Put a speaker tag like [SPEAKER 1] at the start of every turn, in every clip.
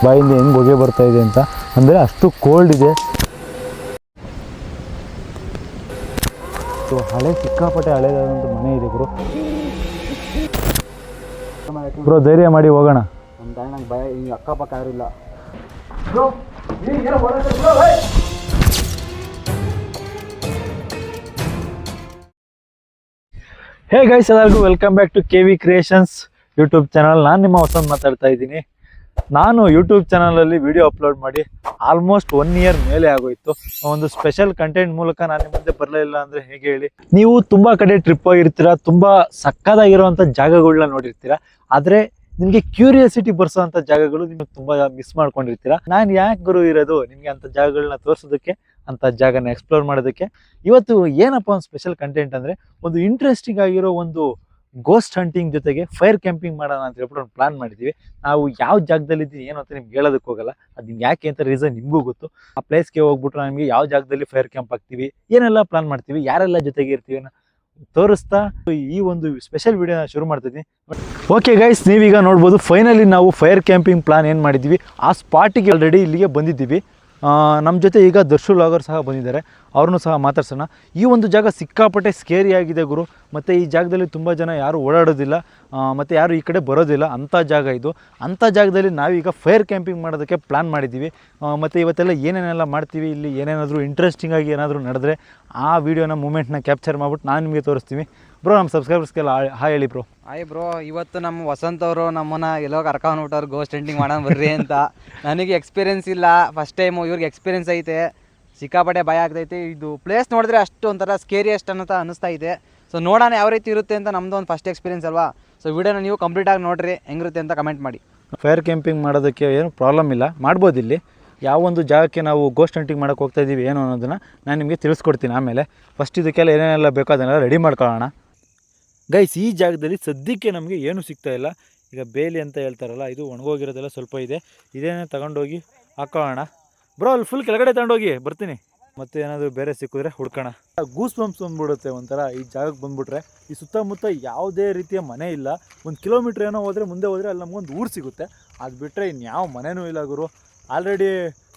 [SPEAKER 1] ಬಾಯಿಂದ ಹೆಂಗೆ ಹೊಗೆ ಬರ್ತಾ ಇದೆ ಅಂತ. ಅಂದರೆ ಅಷ್ಟು ಕೋಲ್ಡ್ ಇದೆ. ಹಳೆ ಸಿಕ್ಕಾಪಟ್ಟೆ ಹಳೇದಾದಂಥ ಮನೆ ಇದೆ ಬ್ರೋ. ಬ್ರೋ ಧೈರ್ಯ ಮಾಡಿ ಹೋಗೋಣ.
[SPEAKER 2] ನಮ್ಮ ನಂಗೆ ಭಯ, ಈ ಅಕ್ಕಪಕ್ಕ ಯಾರು ಇಲ್ಲ.
[SPEAKER 1] ಹೇ ಗೈಸ್, ಎಲ್ಲರಿಗೂ welcome back to KV creations YouTube channel. ನಾನು ನಿಮ್ಮ ವಸಂತ್ ಮಾತಾಡ್ತಾ ಇದ್ದೀನಿ. ನಾನು ಯೂಟ್ಯೂಬ್ ಚಾನಲಲ್ಲಿ ವಿಡಿಯೋ ಅಪ್ಲೋಡ್ ಮಾಡಿ ಆಲ್ಮೋಸ್ಟ್ 1 ಇಯರ್ ಮೇಲೆ ಆಗೋಯ್ತು. ಒಂದು ಸ್ಪೆಷಲ್ ಕಂಟೆಂಟ್ ಮೂಲಕ ನಾನು ನಿಮ್ಮ ಮುಂದೆ ಬರಲಿಲ್ಲ ಅಂದರೆ ಹೇಗೆ ಹೇಳಿ. ನೀವು ತುಂಬ ಕಡೆ ಟ್ರಿಪ್ ಹೋಗಿರ್ತೀರ, ತುಂಬ ಸಕ್ಕದಾಗಿರುವಂಥ ಜಾಗಗಳನ್ನ ನೋಡಿರ್ತೀರ. ಆದರೆ ನಿಮಗೆ ಕ್ಯೂರಿಯಾಸಿಟಿ ಬರ್ಸೋವಂಥ ಜಾಗಗಳು ನಿಮಗೆ ತುಂಬ ಮಿಸ್ ಮಾಡ್ಕೊಂಡಿರ್ತೀರ. ನಾನು ಯಾಕೆ ಗುರು ಇರೋದು ನಿಮಗೆ ಅಂಥ ಜಾಗಗಳನ್ನ ತೋರಿಸೋದಕ್ಕೆ, ಅಂಥ ಜಾಗನ ಎಕ್ಸ್ಪ್ಲೋರ್ ಮಾಡೋದಕ್ಕೆ. ಇವತ್ತು ಏನಪ್ಪ ಒಂದು ಸ್ಪೆಷಲ್ ಕಂಟೆಂಟ್ ಅಂದರೆ, ಒಂದು ಇಂಟ್ರೆಸ್ಟಿಂಗ್ ಆಗಿರೋ ಒಂದು ಗೋಸ್ಟ್ ಹಂಟಿಂಗ್ ಜೊತೆಗೆ ಫೈರ್ ಕ್ಯಾಂಪಿಂಗ್ ಮಾಡೋಣ ಅಂತ ಹೇಳ್ಬಿಟ್ಟು ಒಂದು ಪ್ಲಾನ್ ಮಾಡಿದ್ದೀವಿ. ನಾವು ಯಾವ ಜಾಗದಲ್ಲಿದ್ದೀವಿ ಏನು ಅಂತ ನಿಮ್ಗೆ ಹೇಳೋದಕ್ಕೆ ಹೋಗಲ್ಲ, ಅದು ನಿಮ್ಗೆ ಯಾಕೆ ಅಂತ ರೀಸನ್ ನಿಮಗೂ ಗೊತ್ತು. ಆ ಪ್ಲೇಸ್ಗೆ ಹೋಗ್ಬಿಟ್ಟು ನಮಗೆ ಯಾವ ಜಾಗದಲ್ಲಿ ಫೈರ್ ಕ್ಯಾಂಪ್ ಆಗ್ತೀವಿ, ಏನೆಲ್ಲ ಪ್ಲಾನ್ ಮಾಡ್ತೀವಿ, ಯಾರೆಲ್ಲ ಜೊತೆಗೆ ಇರ್ತೀವಿ ಅನ್ನೋ ತೋರಿಸ್ತಾ ಈ ಒಂದು ಸ್ಪೆಷಲ್ ವಿಡಿಯೋನ ಶುರು ಮಾಡ್ತಿದ್ದೀನಿ. ಓಕೆ ಗೈಸ್, ನೀವೀಗ ನೋಡ್ಬೋದು ಫೈನಲಿ ನಾವು ಫೈರ್ ಕ್ಯಾಂಪಿಂಗ್ ಪ್ಲಾನ್ ಏನು ಮಾಡಿದ್ದೀವಿ ಆ ಸ್ಪಾಟಿಗೆ ಆಲ್ರೆಡಿ ಇಲ್ಲಿಗೆ ಬಂದಿದ್ದೀವಿ. ನಮ್ಮ ಜೊತೆ ಈಗ ದರ್ಶು ಲಾಗರ್ ಸಹ ಬಂದಿದ್ದಾರೆ, ಅವ್ರನ್ನೂ ಸಹ ಮಾತಾಡ್ಸೋಣ. ಈ ಒಂದು ಜಾಗ ಸಿಕ್ಕಾಪಟ್ಟೆ ಸ್ಕೇರಿ ಆಗಿದೆ ಗುರು. ಮತ್ತು ಈ ಜಾಗದಲ್ಲಿ ತುಂಬ ಜನ ಯಾರು ಓಡಾಡೋದಿಲ್ಲ, ಮತ್ತು ಯಾರು ಈ ಕಡೆ ಬರೋದಿಲ್ಲ, ಅಂಥ ಜಾಗ ಇದು. ಅಂಥ ಜಾಗದಲ್ಲಿ ನಾವೀಗ ಫೈರ್ ಕ್ಯಾಂಪಿಂಗ್ ಮಾಡೋದಕ್ಕೆ ಪ್ಲ್ಯಾನ್ ಮಾಡಿದ್ದೀವಿ. ಮತ್ತು ಇವತ್ತೆಲ್ಲ ಏನೇನೆಲ್ಲ ಮಾಡ್ತೀವಿ, ಇಲ್ಲಿ ಏನೇನಾದರೂ ಇಂಟ್ರೆಸ್ಟಿಂಗಾಗಿ ಏನಾದರೂ ನಡೆದ್ರೆ ಆ ವಿಡಿಯೋನ ಮೂಮೆಂಟ್ನ ಕ್ಯಾಪ್ಚರ್ ಮಾಡ್ಬಿಟ್ಟು ನಾನು ನಿಮಗೆ ತೋರಿಸ್ತೀವಿ. ಬ್ರೋ, ನಮ್ಮ ಸಬ್ಸ್ಕ್ರೈಬರ್ಸ್ಗೆಲ್ಲ ಹಾಯ್ ಹೇಳಿ ಬ್ರೋ.
[SPEAKER 2] ಹಾಯ್ ಬ್ರೋ, ಇವತ್ತು ನಮ್ಮ ವಸಂತ್ ಅವರು ನಮ್ಮನ್ನ ಎಲ್ಲೋ ಕರ್ಕೊಂಡ್ಬಿಟ್ಟವ್ರು ಗೋಸ್ಟ್ ಹಂಟಿಂಗ್ ಮಾಡೋಣ ಬರ್ರಿ ಅಂತ. ನನಗೆ ಎಕ್ಸ್ಪೀರಿಯೆನ್ಸ್ ಇಲ್ಲ, ಫಸ್ಟ್ ಟೈಮು. ಇವ್ರಿಗೆ ಎಕ್ಸ್ಪೀರಿಯೆನ್ಸ್ ಐತೆ, ಸಿಕ್ಕಾಪಟ್ಟೆ ಭಯ ಆಗ್ತೈತೆ. ಇದು ಪ್ಲೇಸ್ ನೋಡಿದ್ರೆ ಅಷ್ಟು ಒಂಥರ ಸ್ಕೇರಿಯಸ್ಟ್ ಅನ್ನೋ ಅನಿಸ್ತಾ ಇದೆ. ಸೊ ನೋಡೋಣ ಯಾವ ರೀತಿ ಇರುತ್ತೆ ಅಂತ. ನಮ್ಮದು ಒಂದು ಫಸ್ಟ್ ಎಕ್ಸ್ಪೀರಿಯೆನ್ಸ್ ಅಲ್ವಾ. ಸೊ ವಿಡಿಯೋನ ನೀವು ಕಂಪ್ಲೀಟಾಗಿ ನೋಡಿರಿ, ಹೆಂಗಿರುತ್ತೆ ಅಂತ ಕಮೆಂಟ್ ಮಾಡಿ.
[SPEAKER 1] ಫೈರ್ ಕ್ಯಾಂಪಿಂಗ್ ಮಾಡೋದಕ್ಕೆ ಏನು ಪ್ರಾಬ್ಲಮ್ ಇಲ್ಲ, ಮಾಡ್ಬೋದು. ಇಲ್ಲಿ ಯಾವ ಒಂದು ಜಾಗಕ್ಕೆ ನಾವು ಗೋಸ್ಟ್ ಹಂಟಿಂಗ್ ಮಾಡೋಕ್ಕೆ ಹೋಗ್ತಾ ಇದ್ದೀವಿ ಏನು ಅನ್ನೋದನ್ನು ನಾನು ನಿಮಗೆ ತಿಳಿಸ್ಕೊಡ್ತೀನಿ ಆಮೇಲೆ. ಫಸ್ಟ್ ಇದಕ್ಕೆಲ್ಲ ಏನೇನೆಲ್ಲ ಬೇಕೋ ಅದನ್ನೆಲ್ಲ ರೆಡಿ ಮಾಡ್ಕೊಳ್ಳೋಣ. ಗೈಸ್, ಈ ಜಾಗದಲ್ಲಿ ಸದ್ಯಕ್ಕೆ ನಮಗೆ ಏನೂ ಸಿಗ್ತಾಯಿಲ್ಲ. ಈಗ ಬೇಲಿ ಅಂತ ಹೇಳ್ತಾರಲ್ಲ, ಇದು ಒಣಗೋಗಿರೋದೆಲ್ಲ ಸ್ವಲ್ಪ ಇದೆ. ಇದೇನೇ ತಗೊಂಡೋಗಿ ಹಾಕೋಣ. ಬ್ರೋ, ಅಲ್ಲಿ ಫುಲ್ ಕೆಳಗಡೆ ತಗೊಂಡೋಗಿ ಬರ್ತೀನಿ. ಮತ್ತು ಏನಾದರೂ ಬೇರೆ ಸಿಕ್ಕಿದ್ರೆ ಹುಡ್ಕೋಣ. ಗೂಸ್ ಬಂಪ್ಸ್ ಬಂದ್ಬಿಡುತ್ತೆ ಒಂಥರ ಈ ಜಾಗಕ್ಕೆ ಬಂದುಬಿಟ್ರೆ. ಈ ಸುತ್ತಮುತ್ತ ಯಾವುದೇ ರೀತಿಯ ಮನೆ ಇಲ್ಲ. 1 ಕಿಲೋಮೀಟ್ರ್ ಏನೋ ಮುಂದೆ ಹೋದರೆ ಅಲ್ಲಿ ನಮಗೊಂದು ಊರು ಸಿಗುತ್ತೆ. ಅದು ಬಿಟ್ಟರೆ ಇನ್ಯಾವ ಮನೆಯೂ ಇಲ್ಲ ಗುರು. ಆಲ್ರೆಡಿ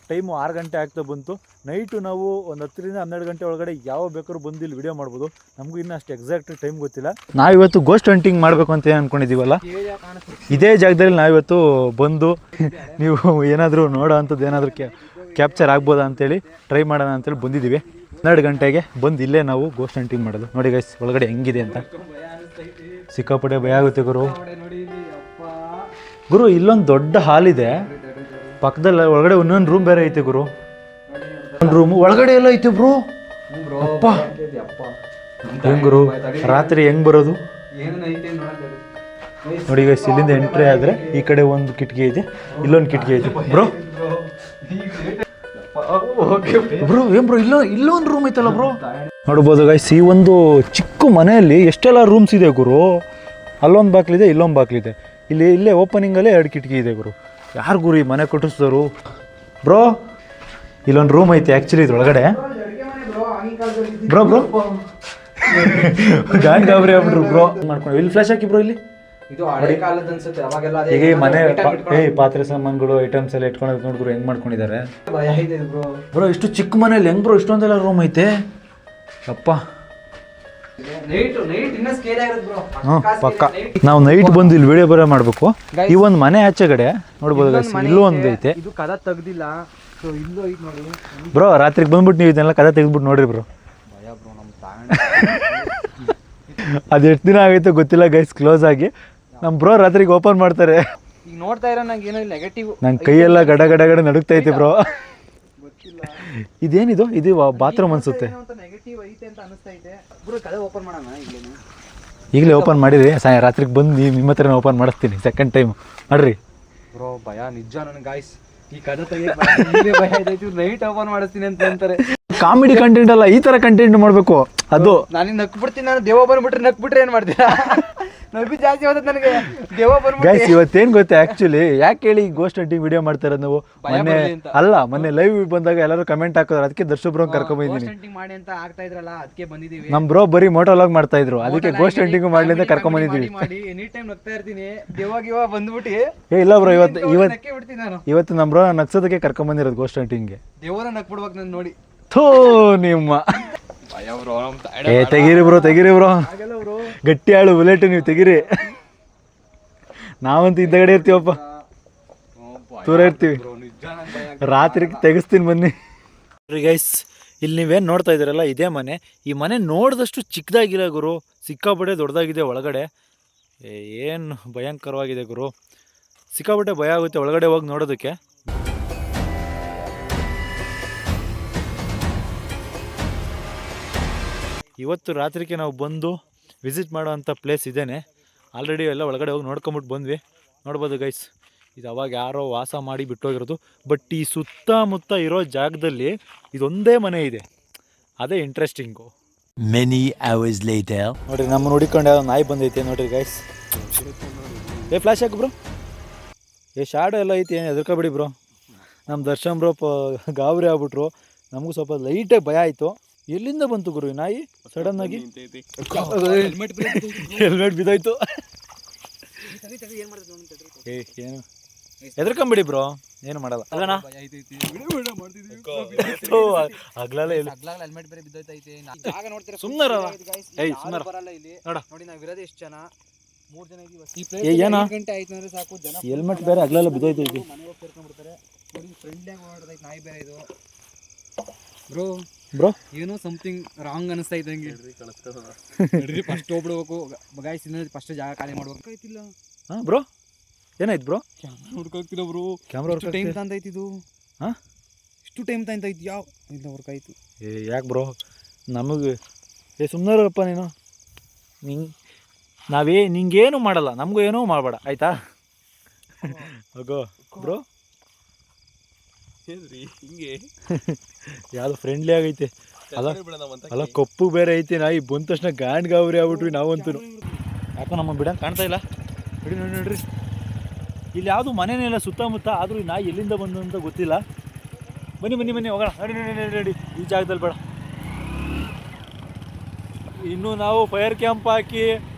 [SPEAKER 1] ಟೈಮು 6 ಗಂಟೆ ಆಗ್ತಾ ಬಂತು. ನೈಟು ನಾವು ಒಂದು 10 ರಿಂದ 12 ಗಂಟೆ ಒಳಗಡೆ ಯಾವ ಬೇಕಾದ್ರೂ ಬಂದು ಇಲ್ಲಿ ವಿಡಿಯೋ ಮಾಡ್ಬೋದು. ನಮಗೂ ಇನ್ನೂ ಅಷ್ಟು ಎಕ್ಸಾಕ್ಟ್ ಟೈಮ್ ಗೊತ್ತಿಲ್ಲ. ನಾವಿವತ್ತು ಗೋಸ್ಟ್ ಹಂಟಿಂಗ್ ಮಾಡಬೇಕು ಅಂತ ಏನು ಅಂದ್ಕೊಂಡಿದ್ದೀವಲ್ಲ, ಇದೇ ಜಾಗದಲ್ಲಿ ನಾವಿವತ್ತು ಬಂದು ನೀವು ಏನಾದರೂ ನೋಡೋ ಅಂಥದ್ದು ಏನಾದರೂ ಕ್ಯಾಪ್ಚರ್ ಆಗ್ಬೋದಾ ಅಂತೇಳಿ ಟ್ರೈ ಮಾಡೋಣ ಅಂತೇಳಿ ಬಂದಿದ್ದೀವಿ. 12 ಗಂಟೆಗೆ ಬಂದು ಇಲ್ಲೇ ನಾವು ಗೋಸ್ಟ್ ಹಂಟಿಂಗ್ ಮಾಡೋದು. ನೋಡಿ ಗೈಸ್, ಒಳಗಡೆ ಹೆಂಗಿದೆ ಅಂತ. ಸಿಕ್ಕಾಪಟ್ಟೆ ಭಯ ಆಗುತ್ತೆ ಗುರು. ಇಲ್ಲೊಂದು ದೊಡ್ಡ ಹಾಲ್ ಇದೆ ಪಕ್ಕದಲ್ಲಿ. ಒಳಗಡೆ ಇನ್ನೊಂದು ರೂಮ್ ಬೇರೆ ಐತೆ ಗುರು. ಒಂದು ರೂಮು ಒಳಗಡೆ ಎಲ್ಲ ಐತೆ ಬ್ರೋ. ಅಪ್ಪ, ಹೆಂಗ್ ಗುರು ರಾತ್ರಿ ಹೆಂಗ್ ಬರೋದು ನೋಡಿ ಗೈಸ್. ಇಲ್ಲಿಂದ ಎಂಟ್ರಿ ಆದರೆ ಈ ಕಡೆ ಒಂದು ಕಿಟಕಿ ಐತೆ, ಇಲ್ಲೊಂದು ಕಿಟಕಿ ಐತೆ ಬ್ರೋ. ಬ್ರೋ ಏನ್ ಬ್ರೋ, ಇಲ್ಲೊಂದು ರೂಮ್ ಐತಲ್ಲ ಬ್ರೋ. ನೋಡ್ಬೋದು ಗೈಸ್, ಈ ಒಂದು ಚಿಕ್ಕ ಮನೆಯಲ್ಲಿ ಎಷ್ಟೆಲ್ಲ ರೂಮ್ಸ್ ಇದೆ ಗುರು. ಅಲ್ಲೊಂದು ಬಾಕ್ಲಿದೆ, ಇಲ್ಲೊಂದು ಬಾಕ್ಲಿದೆ. ಇಲ್ಲೇ ಓಪನಿಂಗಲ್ಲೇ 2 ಕಿಟಕಿ ಇದೆ ಗುರು. ಯಾರು ಗುರು ಈ ಮನೆ ಕೊಟ್ಟಿಸಿದವರು? ಬ್ರೋ, ಇಲ್ಲೊಂದು ರೂಮ್ ಐತೆ ಆ್ಯಕ್ಚುಲಿ ಇದ್ರೊಳಗಡೆ. ಬ್ರೋ ಗಾಬರಿ ಆಗ್ಬಿಟ್ರು ಬ್ರೋ. ಮಾಡ್ಕೊಂಡು ಇಲ್ಲಿ ಫ್ಲಾಶ್ ಹಾಕಿ ಬ್ರೋ. ಇಲ್ಲಿ ಈಗ ಈ ಮನೆ ಪಾತ್ರೆ ಸಾಮಾನುಗಳು ಐಟಮ್ಸ್ ಎಲ್ಲ ಇಟ್ಕೊಂಡು ನೋಡ್ರು ಹೆಂಗ್ ಮಾಡ್ಕೊಂಡಿದ್ದಾರೆ ಬ್ರೋ. ಇಷ್ಟು ಚಿಕ್ಕ ಮನೇಲಿ ಹೆಂಗ್ ಬ್ರೋ ಇಷ್ಟೊಂದೆಲ್ಲ ರೂಮ್ ಐತೆ? ಅಪ್ಪ, ಪಕ್ಕ ನಾವು ನೈಟ್ ಬಂದು ಇಲ್ಲಿ ವಿಡಿಯೋ ಬರೋ ಮಾಡಬೇಕು. ಈ ಒಂದು ಮನೆ ಆಚೆಗಡೆ ನೋಡ್ಬೋದು ಗೈಸ್, ಇಲ್ಲೂ ಒಂದು ಐತೆ.
[SPEAKER 2] ಇದು ಕದ ತೆಗ್ದಿಲ್ಲ, ಇಲ್ಲೂ ಐತೆ ನೋಡಿ
[SPEAKER 1] ಬ್ರೋ. ರಾತ್ರಿಗೆ ಬಂದ್ಬಿಟ್ಟು ನೀವು ಇದನ್ನೆಲ್ಲ ಕದ ತೆಗೆದ್ಬಿಟ್ಟು ನೋಡ್ರಿ ಬ್ರೋ. ಅದು ಎಷ್ಟು ದಿನ ಆಗೈತೆ ಗೊತ್ತಿಲ್ಲ ಗೈಸ್, ಕ್ಲೋಸ್ ಆಗಿ. ನಮ್ಮ ಬ್ರೋ ರಾತ್ರಿಗೆ ಓಪನ್ ಮಾಡ್ತಾರೆ.
[SPEAKER 2] ಈಗ ನೋಡ್ತಾ ಇರೋ ನಂಗೆ ಏನೋ ನೆಗೆಟಿವ್,
[SPEAKER 1] ನನ್ನ ಕೈಯೆಲ್ಲ ಗಡ ಗಡ ಗಡ ನಡುಗ್ತೈತೆ ಬ್ರೋ. ಇದೇನಿದು? ಇದು ಬಾತ್ರೂಮ್ ಅನ್ಸುತ್ತೆ. ಈಗಲೇ ಓಪನ್ ಮಾಡಿರಿ. ರಾತ್ರಿಗೆ ಬಂದು ನಿಮ್ಮ ಹತ್ರ ಓಪನ್ ಮಾಡಿಸ್ತೀನಿ ಸೆಕೆಂಡ್ ಟೈಮ್ ಮಾಡ್ರಿ
[SPEAKER 2] ಬ್ರೋ. ಭಯ ನಿಜ ನನಗೆ ಗಾಯ್ಸ್, ಈ ಕದ ತೆಗಿ ಭಯ ಇದೆ. ನೈಟ್ ಓಪನ್ ಮಾಡಿಸ್ತೀನಿ ಅಂತ ಅಂತಾರೆ.
[SPEAKER 1] ಕಾಮಿಡಿ ಕಂಟೆಂಟ್ ಅಲ್ಲ, ಈ ತರ ಕಂಟೆಂಟ್ ಮಾಡ್ಬೇಕು. ಅದು
[SPEAKER 2] ನಾನು ನಕ್ ಬಿಡ್ತೀನಿ, ನಾನು ದೇವ ಬಂದ್ಬಿಟ್ರೆ ನಕ್ ಬಿಟ್ರೆ ಏನ್ ಮಾಡ್ತೀರಾ? ನಗು ಜಾಸ್ತಿ ಹೋದ ನನಗೆ, ದೇವ
[SPEAKER 1] ಗೈಸ್
[SPEAKER 2] ಬಂದ್ಬಿಟ್ಟು
[SPEAKER 1] ಇವತ್ತೇನ್ ಗೊತ್ತಾ ಆಕ್ಚುಲಿ ಯಾಕೆ ಹೇಳಿ ಗೋಸ್ಟ್ ಹಂಟಿಂಗ್ ವಿಡಿಯೋ ಮಾಡ್ತಾ ಇರೋದು ನಾವು? ಮೊನ್ನೆ ಲೈವ್ ಬಂದಾಗ ಎಲ್ಲರೂ ಕಮೆಂಟ್ ಹಾಕೋರು, ಅದಕ್ಕೆ ದರ್ಶನ್ ಬ್ರೋ ಕರ್ಕೊಂಡ್ ಬಂದಿದ್ದೀನಿ.
[SPEAKER 2] ಹಂಟಿಂಗ್ ಮಾಡಿ ಅಂತ ಆಗ್ತಾ ಇದ್ರಲ್ಲ, ಅದಕ್ಕೆ ಬಂದಿದೀವಿ.
[SPEAKER 1] ನಮ್ ಬ್ರೋ ಬರೀ ಮೋಟೋ ವ್ಲಾಗ್ ಮಾಡ್ತಾ ಇದ್ರು, ಅದಕ್ಕೆ ಗೋಸ್ಟ್ ಹಂಟಿಂಗ್ ಮಾಡ್ಲಿ ಅಂತ ಕರ್ಕೊಂಡ್ ಬಂದಿದ್ದೀವಿ.
[SPEAKER 2] ಮಾಡಿ ಎನಿ ಟೈಮ್ ನಗ್ತಾ ಇರ್ತೀನಿ, ದೇವ ಬಂದ್ಬಿಟ್ಟು
[SPEAKER 1] ಏ ಇಲ್ಲ ಬ್ರೋ,
[SPEAKER 2] ನಕ್ಕೆ ಬಿಡ್ತೀನಿ ನಾನು.
[SPEAKER 1] ಇವತ್ತು ನಮ್ ಬ್ರೋ ನಗ್ಸೋದಕ್ಕೆ ಕರ್ಕೊಂಡ್ ಬಂದಿರೋದು ಗೋಸ್ಟ್ ಹಂಟಿಂಗ್ಗೆ.
[SPEAKER 2] ದೇವರ ನಕ್ ಬಿಡ್ಬೇಕು ನಾನು ನೋಡಿ.
[SPEAKER 1] ಥೋ ನಿಮ್ಮ ತೆಗೀರಿ ಬ್ರೋ, ಗಟ್ಟಿ ಆಳು ಬುಲೆಟ್, ನೀವು ತೆಗೀರಿ. ನಾವಂತೂ ಇದ್ದಗಡೆ ಇರ್ತೀವಪ್ಪ, ದೂರ ಇರ್ತೀವಿ. ರಾತ್ರಿ ತೆಗಿಸ್ತೀನಿ ಬನ್ನಿ. ಗೈಸ್ ಇಲ್ಲಿ ನೀವೇನು ನೋಡ್ತಾ ಇದ್ದೀರಲ್ಲ, ಇದೇ ಮನೆ. ಈ ಮನೆ ನೋಡಿದಷ್ಟು ಚಿಕ್ಕದಾಗಿಲ್ಲ ಗುರು, ಸಿಕ್ಕಾಪಟ್ಟೆ ದೊಡ್ಡದಾಗಿದೆ ಒಳಗಡೆ. ಏನು ಭಯಂಕರವಾಗಿದೆ ಗುರು, ಸಿಕ್ಕಾಪಟ್ಟೆ ಭಯ ಆಗುತ್ತೆ ಒಳಗಡೆ ಹೋಗಿ ನೋಡೋದಕ್ಕೆ. ಇವತ್ತು ರಾತ್ರಿಗೆ ನಾವು ಬಂದು ವಿಸಿಟ್ ಮಾಡೋವಂಥ ಪ್ಲೇಸ್ ಇದೇನೆ. ಆಲ್ರೆಡಿ ಎಲ್ಲ ಒಳಗಡೆ ಹೋಗಿ ನೋಡ್ಕೊಂಬಿಟ್ಟು ಬಂದ್ವಿ. ನೋಡ್ಬೋದು ಗೈಸ್, ಇದು ಅವಾಗ ಯಾರೋ ವಾಸ ಮಾಡಿ ಬಿಟ್ಟೋಗಿರೋದು. ಬಟ್ ಈ ಸುತ್ತಮುತ್ತ ಇರೋ ಜಾಗದಲ್ಲಿ ಇದೊಂದೇ ಮನೆ ಇದೆ, ಅದೇ ಇಂಟ್ರೆಸ್ಟಿಂಗು.
[SPEAKER 3] Many hours later.
[SPEAKER 1] ನೋಡಿರಿ, ನಮ್ಮ ನೋಡಿಕೊಂಡು ಯಾವ್ದು ನಾಯಿ ಬಂದೈತೆ ನೋಡಿರಿ ಗೈಸ್. ಫ್ಲಾಶ್ ಹಾಕು ಬ್ರೋ, ಶಾಡೋ ಎಲ್ಲ ಐತಿ, ಏನು ಹೆದರ್ಕೊಬೇಡಿ ಬ್ರೋ. ನಮ್ಮ ದರ್ಶನ್ ಬ್ರೋ ಗಾಬರಿ ಆಗ್ಬಿಟ್ರು, ನಮಗೂ ಸ್ವಲ್ಪ ಲೈಟಾಗಿ ಭಯ ಆಯಿತು. ಎಲ್ಲಿಂದ ಬಂತು ಗುರು ಈ ನಾಯಿ ಸಡನ್ ಆಗಿ? ಹೆಲ್ಮೆಟ್ ಬಿದ್ದೋಯ್ತು. ಏನು ಹೆದರ್ಕೊಂಬಿಡಿ ಬ್ರೋ, ಏನು ಮಾಡಲ್ಲ. ಹೆಲ್ಮೆಟ್ ಬೇರೆ ಅಗ್ಲೆಲ್ಲ ಬಿದ್ದೋಯ್ತೈತಿ. ಬ್ರೋ
[SPEAKER 2] ಏನೋ ಸಮಥಿಂಗ್ ರಾಂಗ್ ಅನಿಸ್ತಾ ಇದ್ದಂಗೆ. ಫಸ್ಟ್ ಹೋಗ್ಬಿಡ್ಬೇಕು ಗಾಯ್ಸ್, ಫಸ್ಟ್ ಜಾಗ ಖಾಲಿ ಮಾಡ್ಬೇಕಾಯ್ತಿಲ್ಲ.
[SPEAKER 1] ಹಾಂ ಬ್ರೋ, ಏನಾಯ್ತು ಬ್ರೋ?
[SPEAKER 2] ಕ್ಯಾಮ್ರಾ ಹುಡ್ಕಾಗ್ತಿಲ್ಲ ಬ್ರೋ,
[SPEAKER 1] ಕ್ಯಾಮ್ರಾ
[SPEAKER 2] ಟೈಮ್ ತಂದೈತಿ ಇದು.
[SPEAKER 1] ಹಾಂ,
[SPEAKER 2] ಇಷ್ಟು ಟೈಮ್ ತಂದೈತಿ, ಯಾವ ಇಲ್ಲ ವರ್ಕ್ ಆಯಿತು.
[SPEAKER 1] ಯಾಕೆ ಬ್ರೋ ನಮಗೆ? ಸುಮ್ಮನೆರಪ್ಪ ನೀನು. ನಿಂಗೇನು ಮಾಡಲ್ಲ, ನಮಗೂ ಏನೂ ಮಾಡಬೇಡ ಆಯ್ತಾ? ಹೋಗೋ ಬ್ರೋ.
[SPEAKER 2] ಹಿಂಗೆ
[SPEAKER 1] ಯಾವುದು ಫ್ರೆಂಡ್ಲಿ ಆಗೈತೆ ಅಲ್ಲ, ಕಪ್ಪು ಬೇರೆ ಐತೆ. ನಾಯಿ ಬಂದ ತಕ್ಷಣ ಗಾಂಡ್ ಗಾಬರಿ ಆಗ್ಬಿಟ್ವಿ ನಾವಂತೂ. ಯಾಕೋ ನಮ್ಮ ಬಿಡಂಗೆ ಕಾಣ್ತಾ ಇಲ್ಲ. ನೋಡ್ರಿ, ಇಲ್ಲಿ ಯಾವುದು ಮನೆನೇ ಇಲ್ಲ ಸುತ್ತಮುತ್ತ, ಆದರೂ ನಾಯಿ ಎಲ್ಲಿಂದ ಬಂದು ಅಂತ ಗೊತ್ತಿಲ್ಲ. ಬನ್ನಿ ಹೋಗೋಣ. ನಡಿ, ಈ ಜಾಗದಲ್ಲಿ ಬೇಡ. ಇನ್ನು ನಾವು ಫೈರ್ ಕ್ಯಾಂಪ್ ಹಾಕಿ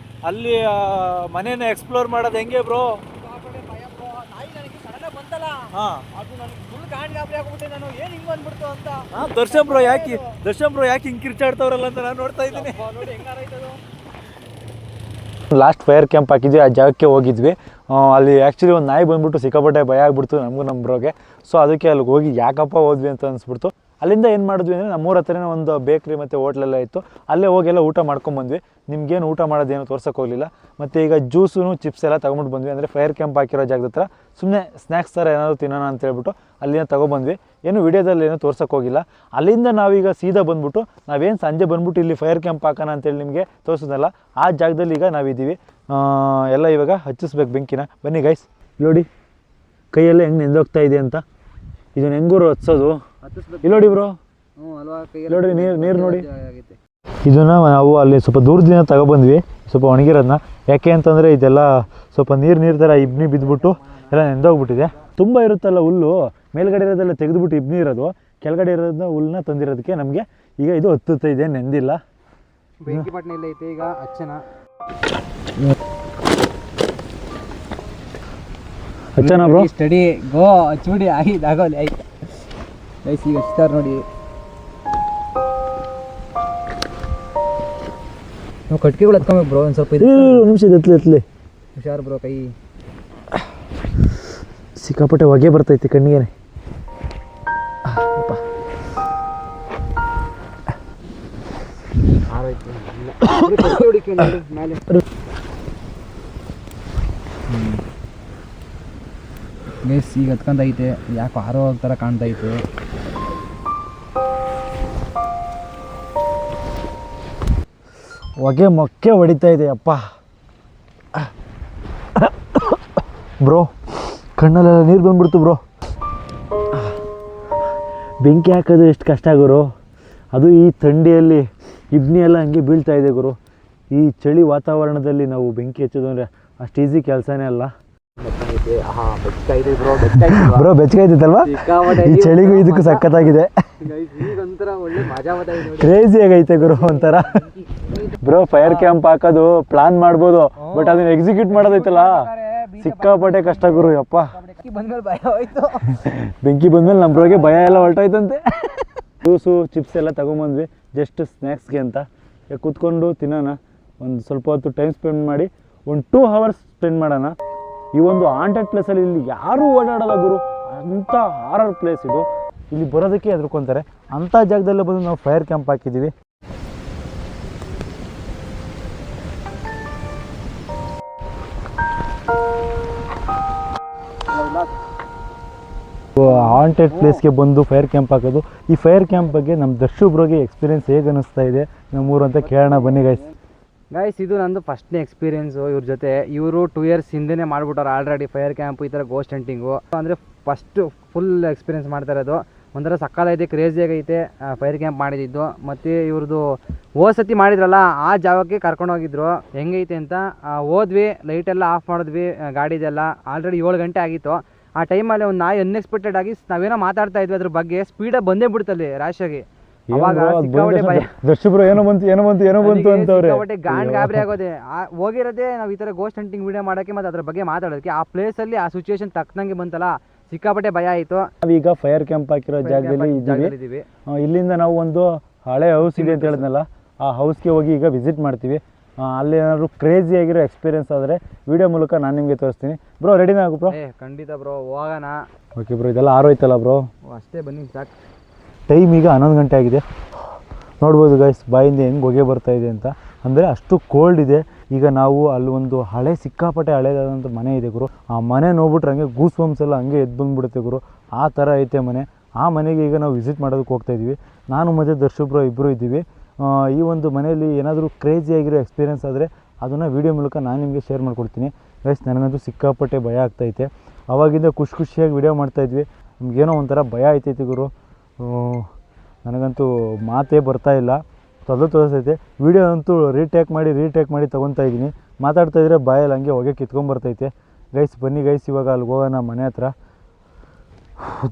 [SPEAKER 1] ಅಲ್ಲಿ ಮನೇನ ಎಕ್ಸ್ಪ್ಲೋರ್ ಮಾಡೋದು ಹೆಂಗೆ ಬ್ರೋ? ದರ್ಶನ್ ಬ್ರೋ ಯಾಕೆ ಹಿಂಗೆ ಕಿರ್ಚಾಡ್ತವ್ರಲ್ಲ ಅಂತ ನಾನು ನೋಡ್ತಾ ಇದ್ದೀನಿ. ಲಾಸ್ಟ್ ಫೈರ್ ಕ್ಯಾಂಪ್ ಹಾಕಿದ್ವಿ, ಆ ಜಾಗಕ್ಕೆ ಹೋಗಿದ್ವಿ. ಅಲ್ಲಿ ಆ್ಯಕ್ಚುಲಿ ಒಂದು ನಾಯಿ ಬಂದ್ಬಿಟ್ಟು ಸಿಕ್ಕಾಪಟ್ಟೆ ಭಯ ಆಗ್ಬಿಡ್ತು ನಮಗೂ ನಮ್ಮ ಬ್ರೋಗೆ. ಸೊ ಅದಕ್ಕೆ ಅಲ್ಲಿಗೆ ಹೋಗಿ ಯಾಕಪ್ಪ ಹೋದ್ವಿ ಅಂತ ಅನಿಸ್ಬಿಡ್ತು. ಅಲ್ಲಿಂದ ಏನು ಮಾಡಿದ್ವಿ ಅಂದರೆ, ನಮ್ಮೂರ ಹತ್ರನೇ ಒಂದು ಬೇಕ್ರಿ ಮತ್ತು ಹೋಟ್ಲೆಲ್ಲ ಇತ್ತು, ಅಲ್ಲೇ ಹೋಗೆಲ್ಲ ಊಟ ಮಾಡ್ಕೊಂಬಂದ್ವಿ. ನಿಮ್ಗೇನು ಊಟ ಮಾಡೋದೇನು ತೋರ್ಸೋಕೆ ಹೋಗಲಿಲ್ಲ. ಮತ್ತು ಈಗ ಜ್ಯೂಸು ಚಿಪ್ಸ್ ಎಲ್ಲ ತೊಗೊಂಬಿಟ್ಟು ಬಂದ್ವಿ. ಅಂದರೆ ಫೈರ್ ಕ್ಯಾಂಪ್ ಹಾಕಿರೋ ಜಾಗದ ಹತ್ರ ಸುಮ್ಮನೆ ಸ್ನ್ಯಾಕ್ಸ್ ಥರ ಏನಾದರೂ ತಿನ್ನೋಣ ಅಂತ ಹೇಳ್ಬಿಟ್ಟು ಅಲ್ಲಿಂದ ತೊಗೊಬಂದ್ವಿ. ಏನು ವೀಡಿಯೋದಲ್ಲಿ ಏನೂ ತೋರ್ಸೋಕೆ ಹೋಗಿಲ್ಲ. ಅಲ್ಲಿಂದ ನಾವೀಗ ಸೀದಾ ಬಂದ್ಬಿಟ್ಟು, ನಾವೇನು ಸಂಜೆ ಬಂದ್ಬಿಟ್ಟು ಇಲ್ಲಿ ಫೈರ್ ಕ್ಯಾಂಪ್ ಹಾಕೋಣ ಅಂತೇಳಿ ನಿಮಗೆ ತೋರಿಸೋದಲ್ಲ, ಆ ಜಾಗದಲ್ಲಿ ಈಗ ನಾವಿದ್ದೀವಿ. ಎಲ್ಲ ಇವಾಗ ಹಚ್ಚಿಸ್ಬೇಕು ಬೆಂಕಿನ. ಬನ್ನಿ ಗೈಸ್, ನೋಡಿ ಕೈಯೆಲ್ಲ ಹೆಂಗೆ ನೆಂದೋಗ್ತಾ ಇದೆ ಅಂತ. ಇದನ್ನ ಹೆಂಗೂರು ಹಚ್ಚೋದು ಇಲ್ಲಿ ನೋಡಿ ಬ್ರೋ, ನೋಡಿ ನೀರು ನೋಡಿ. ಇದನ್ನು ನಾವು ಅಲ್ಲಿ ಸ್ವಲ್ಪ ದೂರದಿಂದ ತಗೊಬಂದ್ವಿ, ಸ್ವಲ್ಪ ಒಣಗಿರೋದನ್ನ. ಯಾಕೆ ಅಂತಂದರೆ ಇದೆಲ್ಲ ಸ್ವಲ್ಪ ನೀರು ಥರ ಇಬ್ನಿ ಬಿದ್ದುಬಿಟ್ಟು ಎಲ್ಲ ನೆಂದೋಗ್ಬಿಟ್ಟಿದೆ. ತುಂಬ ಇರುತ್ತಲ್ಲ ಹುಲ್ಲು, ಮೇಲ್ಗಡೆ ಇರೋದೆಲ್ಲ ತೆಗೆದುಬಿಟ್ಟು ಇಬ್ನಿ ಇರೋದು, ಕೆಳಗಡೆ ಇರೋದನ್ನ ಹುಲ್ಲನ್ನ ತಂದಿರೋದಕ್ಕೆ ನಮಗೆ ಈಗ ಇದು ಹತ್ತುತ್ತಾ ಇದೆ, ನೆಂದಿಲ್ಲ.
[SPEAKER 2] ಬೆಂಕಿ ಪಟ್ಟಣ ಇಲ್ಲ ಐತೆ ಈಗ ಹಚ್ಚನ
[SPEAKER 1] ಬ್ರೋ.
[SPEAKER 2] ಸ್ಟಡಿ ಗೋ ಹಚ್ಬಿಡಿ, ಆಗೋಲ್ಲ ಆಯ್ತು ಗೈಸ್. ಈಗ ಹಚ್ತಾರೆ ನೋಡಿ. ನಾವು ಕಟ್ಕೆಗಳು ಹತ್ಕೊಬೇಕು ಬ್ರೋ, ಒಂದು ಸ್ವಲ್ಪ.
[SPEAKER 1] ನಿಮಿಷ ಎತ್ತಲಿ
[SPEAKER 2] ಹುಷಾರು ಬ್ರೋ, ಕೈ
[SPEAKER 1] ಸಿಕ್ಕಾಪಟ್ಟೆ ಹೊಗೆ ಬರ್ತೈತಿ ಕಣ್ಣಿಗೆ.
[SPEAKER 2] ಗೈಸ್ ಈಗ ಹತ್ಕೊಂಡೈತೆ, ಯಾಕೋ ಆರೋ ಥರ ಕಾಣ್ತೈತೆ.
[SPEAKER 1] ಹೊಗೆ ಮೊಕ್ಕೆ ಹೊಡಿತಾ ಇದೆ ಅಪ್ಪ. ಬ್ರೋ ಕಣ್ಣಲ್ಲೆಲ್ಲ ನೀರು ಬಂದ್ಬಿಡ್ತು ಬ್ರೋ. ಬೆಂಕಿ ಹಾಕೋದು ಎಷ್ಟು ಕಷ್ಟ ಆಗೋರು. ಅದು ಈ ಥಂಡಿಯಲ್ಲಿ ಇಬ್ನಿ ಎಲ್ಲ ಹಂಗೆ ಬೀಳ್ತಾ ಇದೆ ಗುರು. ಈ ಚಳಿ ವಾತಾವರಣದಲ್ಲಿ ನಾವು ಬೆಂಕಿ ಹಚ್ಚೋದು ಅಂದರೆ ಅಷ್ಟು ಈಸಿ ಕೆಲಸನೇ ಅಲ್ಲ ಬ್ರೋ. ಬೆಚ್ಚಗೈತಲ್ವಾ? ಈ ಚಳಿಗೂ ಇದಕ್ಕೂ ಸಖತ್ತಾಗಿದೆ, ಕ್ರೇಜಿ ಆಗೈತೆ ಗುರು ಒಂಥರ. ಬ್ರೋ ಫೈರ್ ಕ್ಯಾಂಪ್ ಹಾಕೋದು ಪ್ಲಾನ್ ಮಾಡ್ಬೋದು, ಬಟ್ ಅದನ್ನ ಎಕ್ಸಿಕ್ಯೂಟ್ ಮಾಡೋದೈತಲ್ಲ ಸಿಕ್ಕಾಪಟ್ಟೆ ಕಷ್ಟ ಗುರು. ಯಪ್ಪ ಬೆಂಕಿ ಬಂದ್ಮೇಲೆ ನಮ್ಮ ಬ್ರೋಗೆ ಭಯ ಎಲ್ಲ ಹೊರಟೋಯ್ತಂತೆ. ಜ್ಯೂಸು ಚಿಪ್ಸ್ ಎಲ್ಲ ತಗೊಂಬಂದ್ವಿ ಜಸ್ಟ್ ಸ್ನ್ಯಾಕ್ಸ್ಗೆ ಅಂತ. ಕೂತ್ಕೊಂಡು ತಿನ್ನೋಣ, ಒಂದು ಸ್ವಲ್ಪ ಹೊತ್ತು ಟೈಮ್ ಸ್ಪೆಂಡ್ ಮಾಡಿ ಒಂದು 2 hours ಸ್ಪೆಂಡ್ ಮಾಡೋಣ. ಈ ಒಂದು ಹಾಂಟೆಡ್ ಪ್ಲೇಸಲ್ಲಿ ಇಲ್ಲಿ ಯಾರೂ ಓಡಾಡೋಲ್ಲ ಗುರು, ಅಂಥ ಹಾರರ್ ಪ್ಲೇಸ್ ಇದು. ಇಲ್ಲಿ ಬರೋದಕ್ಕೆ ಹೆದರ್ಕೊಂತಾರೆ, ಅಂಥ ಜಾಗದಲ್ಲೇ ಬಂದು ನಾವು ಫೈರ್ ಕ್ಯಾಂಪ್ ಹಾಕಿದ್ದೀವಿ. ಹಾಂಟೆಡ್ ಪ್ಲೇಸ್ಗೆ ಬಂದು ಫೈರ್ ಕ್ಯಾಂಪ್ ಹಾಕೋದು. ಈ ಫೈರ್ ಕ್ಯಾಂಪ್ ಬಗ್ಗೆ ನಮ್ಮ ದರ್ಶು ಬ್ರೋಗೆ ಎಕ್ಸ್ಪೀರಿಯನ್ಸ್ ಹೇಗೆ ಅನ್ನಿಸ್ತಾ ಇದೆ ನಮ್ಮೂರು ಅಂತ ಕೇಳೋಣ ಬನ್ನಿ ಗೈಸ್.
[SPEAKER 2] ಇದು ನಂದು ಫಸ್ಟ್ನೇ ಎಕ್ಸ್ಪೀರಿಯೆನ್ಸು ಇವ್ರ ಜೊತೆ. ಇವರು 2 years ಹಿಂದೆನೇ ಮಾಡ್ಬಿಟ್ಟಾರೆ ಆಲ್ರೆಡಿ ಫೈರ್ ಕ್ಯಾಂಪು, ಈ ಥರ ಗೋಸ್ಟ್ ಹಂಟಿಂಗು. ಅಂದರೆ ಫಸ್ಟು ಫುಲ್ ಎಕ್ಸ್ಪೀರಿಯೆನ್ಸ್ ಮಾಡ್ತಾ ಇರೋದು. ಒಂಥರ ಸಕ್ಕತ್ತಾಗೈತೆ, ಕ್ರೇಜಿಯಾಗೈತೆ ಫೈರ್ ಕ್ಯಾಂಪ್ ಮಾಡಿದ್ದು. ಮತ್ತು ಇವ್ರದ್ದು ಸತಿ ಮಾಡಿದ್ರಲ್ಲ ಆ ಜಾಗಕ್ಕೆ ಕರ್ಕೊಂಡೋಗಿದ್ರು. ಹೆಂಗೈತೆ ಅಂತ ಹೋದ್ವಿ, ಲೈಟೆಲ್ಲ ಆಫ್ ಮಾಡಿದ್ವಿ ಗಾಡಿದೆಲ್ಲ. ಆಲ್ರೆಡಿ 7 ಗಂಟೆ ಆಗಿತ್ತು. ಆ ಟೈಮಲ್ಲಿ ಒಂದು ನಾಯಿ ಅನ್ಎಕ್ಸ್ಪೆಕ್ಟೆಡ್ ಆಗಿ ನಾವೇನೋ ಮಾತಾಡ್ತಾ ಇದ್ವಿ ಅದ್ರ ಬಗ್ಗೆ, ಸ್ಪೀಡಾಗಿ ಬಂದೇ ಬಿಡ್ತಲ್ಲಿ ರಾಶಾಗಿ. ಅವಾಗ
[SPEAKER 1] ಏನೋ ಬಂತು ಅಂತವ್ರೆ
[SPEAKER 2] ಗಾಬರಿ ಆಗೋದೆ. ಹೋಗಿರೋದೇ ನಾವು ಈ ಥರ ಗೋಸ್ಟ್ ಹಂಟಿಂಗ್ ವಿಡಿಯೋ ಮಾಡೋಕ್ಕೆ ಮತ್ತು ಅದ್ರ ಬಗ್ಗೆ ಮಾತಾಡೋದಕ್ಕೆ. ಆ ಪ್ಲೇಸಲ್ಲಿ ಆ ಸಿಚುವೇಶನ್ ತಕ್ಕನಂಗೆ ಬಂತಲ್ಲ, ಸಿಕ್ಕಾಪಟ್ಟೆ ಭಯ ಆಯಿತು.
[SPEAKER 1] ನಾವೀಗ ಫೈರ್ ಕ್ಯಾಂಪ್ ಹಾಕಿರೋ ಜಾಗದಲ್ಲಿ ಇದ್ದೀವಿ. ಇಲ್ಲಿಂದ ನಾವು ಒಂದು ಹಳೆ ಹೌಸ್ ಇದೆ ಅಂತ ಹೇಳಿದ್ನಲ್ಲ, ಆ ಹೌಸ್ಗೆ ಹೋಗಿ ಈಗ ವಿಸಿಟ್ ಮಾಡ್ತೀವಿ. ಅಲ್ಲಿ ಏನಾದ್ರು ಕ್ರೇಜಿ ಆಗಿರೋ ಎಕ್ಸ್ಪೀರಿಯನ್ಸ್ ಆದರೆ ವಿಡಿಯೋ ಮೂಲಕ ನಾನು ನಿಮಗೆ ತೋರಿಸ್ತೀನಿ. ಬ್ರೋ ರೆಡಿನಾ ಆಗು ಬ್ರೋ?
[SPEAKER 2] ಖಂಡಿತ ಬ್ರೋ, ಹೋಗೋಣ.
[SPEAKER 1] ಓಕೆ ಬ್ರೋ, ಇದೆಲ್ಲ ಆರೋಯ್ತಲ್ಲ ಬ್ರೋ?
[SPEAKER 2] ಅಷ್ಟೇ, ಬನ್ನಿ ಸಾಕು.
[SPEAKER 1] ಟೈಮ್ ಈಗ 11 ಗಂಟೆ ಆಗಿದೆ. ನೋಡ್ಬೋದು ಗೈಸ್ ಬಾಯಿಂದ ಹೆಂಗೆ ಹೊಗೆ ಬರ್ತಾ ಇದೆ ಅಂತ. ಅಂದರೆ ಅಷ್ಟು ಕೋಲ್ಡ್ ಇದೆ. ಈಗ ನಾವು ಅಲ್ಲಿ ಒಂದು ಸಿಕ್ಕಾಪಟ್ಟೆ ಹಳೇದಾದಂಥ ಮನೆ ಇದೆ ಗುರು. ಆ ಮನೆ ನೋಡ್ಬಿಟ್ರೆ ಹಂಗೆ ಗೂಸ್ ಬಂಪ್ಸ್ ಎಲ್ಲ ಹಂಗೆ ಎದ್ದು ಬಂದುಬಿಡುತ್ತೆ ಗುರು. ಆ ಥರ ಐತೆ ಮನೆ. ಆ ಮನೆಗೆ ಈಗ ನಾವು ವಿಸಿಟ್ ಮಾಡೋದಕ್ಕೆ ಹೋಗ್ತಾಯಿದ್ದೀವಿ. ನಾನು ಮತ್ತು ದರ್ಶು ಬ್ರೋ ಇಬ್ಬರು ಇದ್ದೀವಿ. ಈ ಒಂದು ಮನೆಯಲ್ಲಿ ಏನಾದರೂ ಕ್ರೇಜಿ ಆಗಿರೋ ಎಕ್ಸ್ಪೀರಿಯೆನ್ಸ್ ಆದರೆ ಅದನ್ನು ವೀಡಿಯೋ ಮೂಲಕ ನಾನು ನಿಮಗೆ ಶೇರ್ ಮಾಡ್ಕೊಡ್ತೀನಿ ಗೈಸ್. ನನಗಂತೂ ಸಿಕ್ಕಾಪಟ್ಟೆ ಭಯ ಆಗ್ತಾಯಿದೆ. ಆವಾಗಿಂದ ಖುಷಿಯಾಗಿ ವೀಡಿಯೋ ಮಾಡ್ತಾಯಿದ್ವಿ. ನಮಗೇನೋ ಒಂಥರ ಭಯ ಆಯ್ತೈತಿ ಗುರು. ನನಗಂತೂ ಮಾತೇ ಬರ್ತಾಯಿಲ್ಲ, ತೋರಿಸ್ತೈತೆ. ವೀಡಿಯೋ ಅಂತೂ ರೀಟೇಕ್ ಮಾಡಿ ತೊಗೊತಾ ಇದ್ದೀನಿ. ಮಾತಾಡ್ತಾಯಿದ್ರೆ ಬಾಯಲ್ಲಿ ಹಂಗೆ ಹೊಗೆ ಕಿತ್ಕೊಂಬರ್ತೈತೆ ಗೈಸ್. ಬನ್ನಿ ಗೈಸ್, ಇವಾಗ ಅಲ್ಲಿಗೆ ಹೋಗೋಣ ಮನೆ ಹತ್ರ.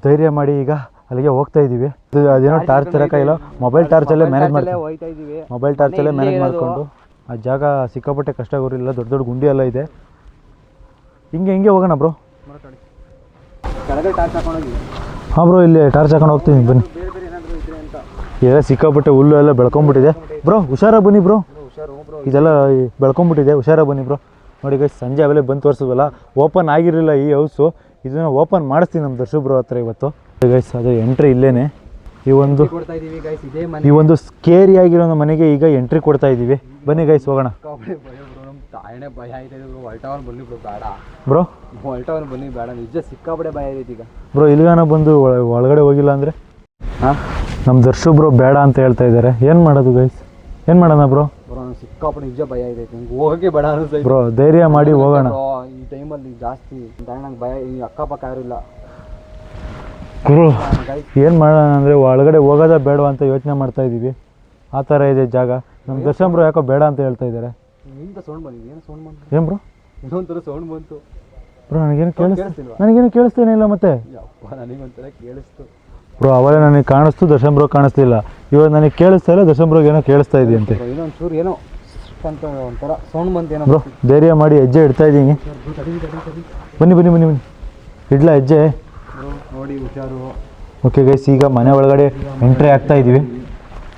[SPEAKER 1] ಧೈರ್ಯ ಮಾಡಿ ಈಗ ಅಲ್ಲಿಗೆ ಹೋಗ್ತಾ ಇದ್ದೀವಿ. ಅದೇನೋ ಟಾರ್ಚ್ ತರೋಕ್ಕಾಗಿಲ್ಲ, ಮೊಬೈಲ್ ಟಾರ್ಚಲ್ಲೇ ಮ್ಯಾನೇಜ್ ಮಾಡಿಕೊಂಡು. ಆ ಜಾಗ ಸಿಕ್ಕಾಪಟ್ಟೆ ಕಷ್ಟ ಗೊರಿಲ್ಲ, ದೊಡ್ಡ ಗುಂಡಿ ಎಲ್ಲ ಇದೆ. ಹಿಂಗೆ ಹೋಗೋಣ ಬ್ರೋ. ಹಾಂ ಬ್ರೋ, ಇಲ್ಲಿ ಟಾರ್ಚ್ ಹಾಕೊಂಡು ಹೋಗ್ತೀನಿ ಬನ್ನಿ. ಇದೆಲ್ಲ ಸಿಕ್ಕಾಪಟ್ಟೆ ಹುಲ್ಲು ಎಲ್ಲ ಬೆಳ್ಕೊಂಬಿಟ್ಟಿದೆ ಬ್ರೋ, ಹುಷಾರಾಗಿ ಬನ್ನಿ ಬ್ರೋ. ಇದೆಲ್ಲ ಬೆಳ್ಕೊಂಬಿಟ್ಟಿದೆ, ಹುಷಾರಾಗಿ ಬನ್ನಿ ಬ್ರೋ. ನೋಡಿ ಗೈಸ್, ಸಂಜೆ ಆಮೇಲೆ ಬಂದು ತೋರಿಸಿದ್ವಲ್ಲ, ಓಪನ್ ಆಗಿರಲಿಲ್ಲ ಈ ಹೌಸು. ಇದನ್ನು ಓಪನ್ ಮಾಡಿಸ್ತೀನಿ ನಮ್ಮ ದರ್ಶು ಬ್ರೋ ಹತ್ರ ಇವತ್ತು ಗೈಸ್. ಅದು ಎಂಟ್ರಿ ಇಲ್ಲೇನೆ. ಈ ಒಂದು ಸ್ಕೇರಿ ಆಗಿರೋ ಮನೆಗೆ ಈಗ ಎಂಟ್ರಿ ಕೊಡ್ತಾ ಇದ್ದೀವಿ. ಬನ್ನಿ ಗೈಸ್, ಹೋಗೋಣ ಬ್ರೋ.
[SPEAKER 2] ಬನ್ನಿ ಬೇಡ, ನಿಜ ಸಿಕ್ಕಾಪಟ್ಟೆ ಭಯ ಐತಿ ಈಗ
[SPEAKER 1] ಬ್ರೋ. ಇಲ್ಲಿಗಾನ ಬಂದು ಒಳಗಡೆ ಹೋಗಿಲ್ಲ ಅಂದರೆ ನಮ್ಮ ದರ್ಶು ಬ್ರೋ ಬೇಡ ಅಂತ ಹೇಳ್ತಾ ಇದ್ದಾರೆ. ಏನು ಮಾಡೋದು ಗೈಸ್, ಏನು ಮಾಡೋಣ ಬ್ರೋ?
[SPEAKER 2] ಸಿಕ್ಕಾಪಟ್ಟೆ ನಿಜ ಭಯ ಐತೈತಿ, ಹೋಗಕ್ಕೆ ಬೇಡ ಅನಿಸ್ತೈತಿ
[SPEAKER 1] ಬ್ರೋ. ಧೈರ್ಯ ಮಾಡಿ ಹೋಗೋಣ.
[SPEAKER 2] ಈ ಟೈಮಲ್ಲಿ ಜಾಸ್ತಿ ನಂಗೆ ಭಯ. ಈ ಅಕ್ಕಪಕ್ಕ ಯಾರು ಇಲ್ಲ.
[SPEAKER 1] ಏನು ಮಾಡೋಣ ಅಂದರೆ ಒಳಗಡೆ ಹೋಗೋದ ಬೇಡ ಅಂತ ಯೋಚನೆ ಮಾಡ್ತಾ ಇದ್ದೀವಿ. ಆ ಥರ ಇದೆ ಜಾಗ. ನಮ್ಮ ದರ್ಶನ್ ಬ್ರೋ ಯಾಕೋ ಬೇಡ ಅಂತ ಹೇಳ್ತಾ ಇದ್ದಾರೆ. ಏನು ಬ್ರೋ?
[SPEAKER 2] ಇನ್ನೊಂಥರ ಸೌಂಡ್ ಬಂತು
[SPEAKER 1] ಬ್ರೋ. ನನಗೇನು ಕೇಳಿಸ್ತೇನೆ ಇಲ್ಲ ಮತ್ತೆ.
[SPEAKER 2] ನನಗೊಂಥರ ಕೇಳಿಸ್ತು
[SPEAKER 1] ಬ್ರೋ. ಅವಾಗ ನನಗೆ ಕಾಣಿಸ್ತು, ದರ್ಶನ್ ಬ್ರೋ ಕಾಣಿಸ್ತಿಲ್ಲ. ಇವಾಗ ನನಗೆ ಕೇಳಿಸ್ತಾ ಇಲ್ಲ, ದರ್ಶನ್ ಬ್ರೋಗೆ ಏನೋ ಕೇಳಿಸ್ತಾ ಇದೆಯಂತೆ.
[SPEAKER 2] ಇನ್ನೊಂಚೂರು ಏನೋ ಒಂಥರ ಸೌಂಡ್ ಬಂತೇನೋ
[SPEAKER 1] ಬ್ರೋ. ಧೈರ್ಯ ಮಾಡಿ ಹೆಜ್ಜೆ ಇಡ್ತಾ ಇದ್ದೀನಿ. ಬನ್ನಿ ಇಡ್ಲಾ ಹೆಜ್ಜೆ?
[SPEAKER 2] ನೋಡಿ ಹುಷಾರು.
[SPEAKER 1] ಓಕೆ ಗೈಸ್, ಈಗ ಮನೆ ಒಳಗಡೆ ಎಂಟ್ರಿ ಆಗ್ತಾ ಇದ್ದೀವಿ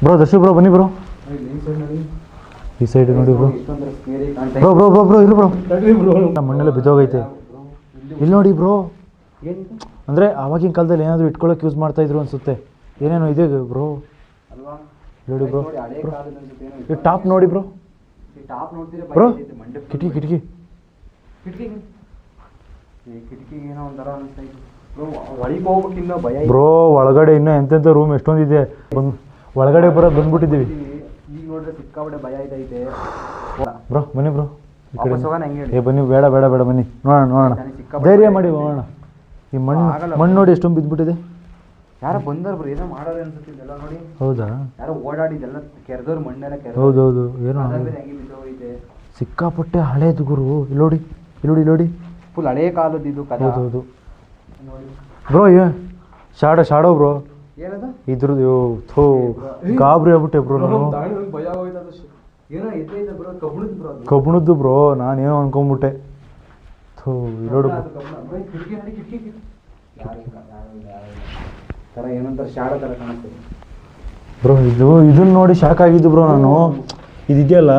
[SPEAKER 1] ಬ್ರೋ. ದರ್ಶು ಬ್ರೋ ಬನ್ನಿ ಬ್ರೋ. ಈ ಸೈಡ್ ನೋಡಿ ಬ್ರೋ. ಬ್ರೋ ಇಲ್ಲಿ ಬ್ರೋ. ನಮ್ಮ ಮಣ್ಣೆಲ್ಲ ಬಿದ್ದೋಗೈತೆ. ಇಲ್ಲಿ ನೋಡಿ ಬ್ರೋ. ಅಂದರೆ ಆವಾಗಿನ ಕಾಲದಲ್ಲಿ ಏನಾದರೂ ಇಟ್ಕೊಳ್ಳೋಕೆ ಯೂಸ್ ಮಾಡ್ತಾಯಿದ್ರು ಅನಿಸುತ್ತೆ. ಏನೇನೋ ಇದೆ ಬ್ರೋ. ನೋಡಿ ಬ್ರೋ. ಈ ಟಾಪ್ ನೋಡಿ ಬ್ರೋ. ಬ್ರೋ ಕಿಟಕಿ
[SPEAKER 2] ಏನೋ ಒಂಥರ ಅನಿಸ್ತೈತೆ
[SPEAKER 1] ಬ್ರೋ. ಒಳಗಡೆ ಇನ್ನೂ ಎಂತೆಂಥ ರೂಮ್ ಎಷ್ಟೊಂದಿದೆ. ಒಳಗಡೆ ಬರೋದು ಬಂದ್ಬಿಟ್ಟಿದ್ದೀವಿ
[SPEAKER 2] ಈಗ ನೋಡ್ರೆ. ಸಿಕ್ಕಾಪಟ್ಟೆ ಭಯ ಐತೈತೆ
[SPEAKER 1] ಬ್ರೋ. ಬನ್ನಿ ಬ್ರೋ. ಈ ಕಡೆ ಬನ್ನಿ. ಬೇಡ ಬನ್ನಿ, ನೋಡೋಣ. ಧೈರ್ಯ ಮಾಡಿ ಹೋಗೋಣ. ಈ ಮಣ್ಣು ನೋಡಿ ಎಷ್ಟೊಂದು ಬಿದ್ದುಬಿಟ್ಟಿದೆ.
[SPEAKER 2] ಯಾರೋ ಬಂದವ್ರು ಬ್ರೋ, ಏನೋ ಮಾಡೋರು ಅನ್ಸುತ್ತೆ ಇದೆಲ್ಲ ನೋಡಿ.
[SPEAKER 1] ಹೌದಾ?
[SPEAKER 2] ಯಾರೋ ಓಡಾಡಿದೆಲ್ಲ ಕೆರೆದವ್ರು, ಮಣ್ಣೆಲ್ಲ
[SPEAKER 1] ಹೌದೌದು, ಏನೋ
[SPEAKER 2] ಹೆಂಗೆ ಬಿದ್ದೋಗೈತೆ.
[SPEAKER 1] ಸಿಕ್ಕಾಪಟ್ಟೆ ಹಳೇದು ಗುರು. ಇಲ್ಲಿ ನೋಡಿ, ಇಲ್ಲಿ ನೋಡಿ, ಇಲ್ಲಿ ನೋಡಿ,
[SPEAKER 2] ಫುಲ್ ಹಳೇ ಕಾಲದ್ದು ಇದು ಕದ.
[SPEAKER 1] ಹೌದೌದು
[SPEAKER 2] ನೋಡಿ
[SPEAKER 1] ಬ್ರೋ. Shadow bro.
[SPEAKER 2] ಏನದು
[SPEAKER 1] ಇದ್ರದ್ದು ಥೋ ಗಾಬರಿ ಆಗ್ಬಿಟ್ಟೆ ಬ್ರೋ ನಾನು.
[SPEAKER 2] ಭಯ ಆಗೋಯ್ತು. ಏನೋ ಎತ್ತೈತೆ ಬ್ರೋ, ಕಬ್ಬಣದ್ದು ಬ್ರೋ,
[SPEAKER 1] ಕಬ್ಬಣದ್ದು ಬ್ರೋ. ನಾನೇನೋ ಅನ್ಕೊಂಬಿಟ್ಟೆ. ಥೋ ನೋಡು
[SPEAKER 2] ಥರ ಏನಂತಾರೆ ಶಾಡೋ ಥರ ಕಾಣಿಸ್ತದೆ
[SPEAKER 1] ಬ್ರೋ. ಇದನ್ನ ನೋಡಿ ಶಾಕ್ ಆಗಿದ್ದು ಬ್ರೋ ನಾನು. ಇದೆಯಲ್ಲ,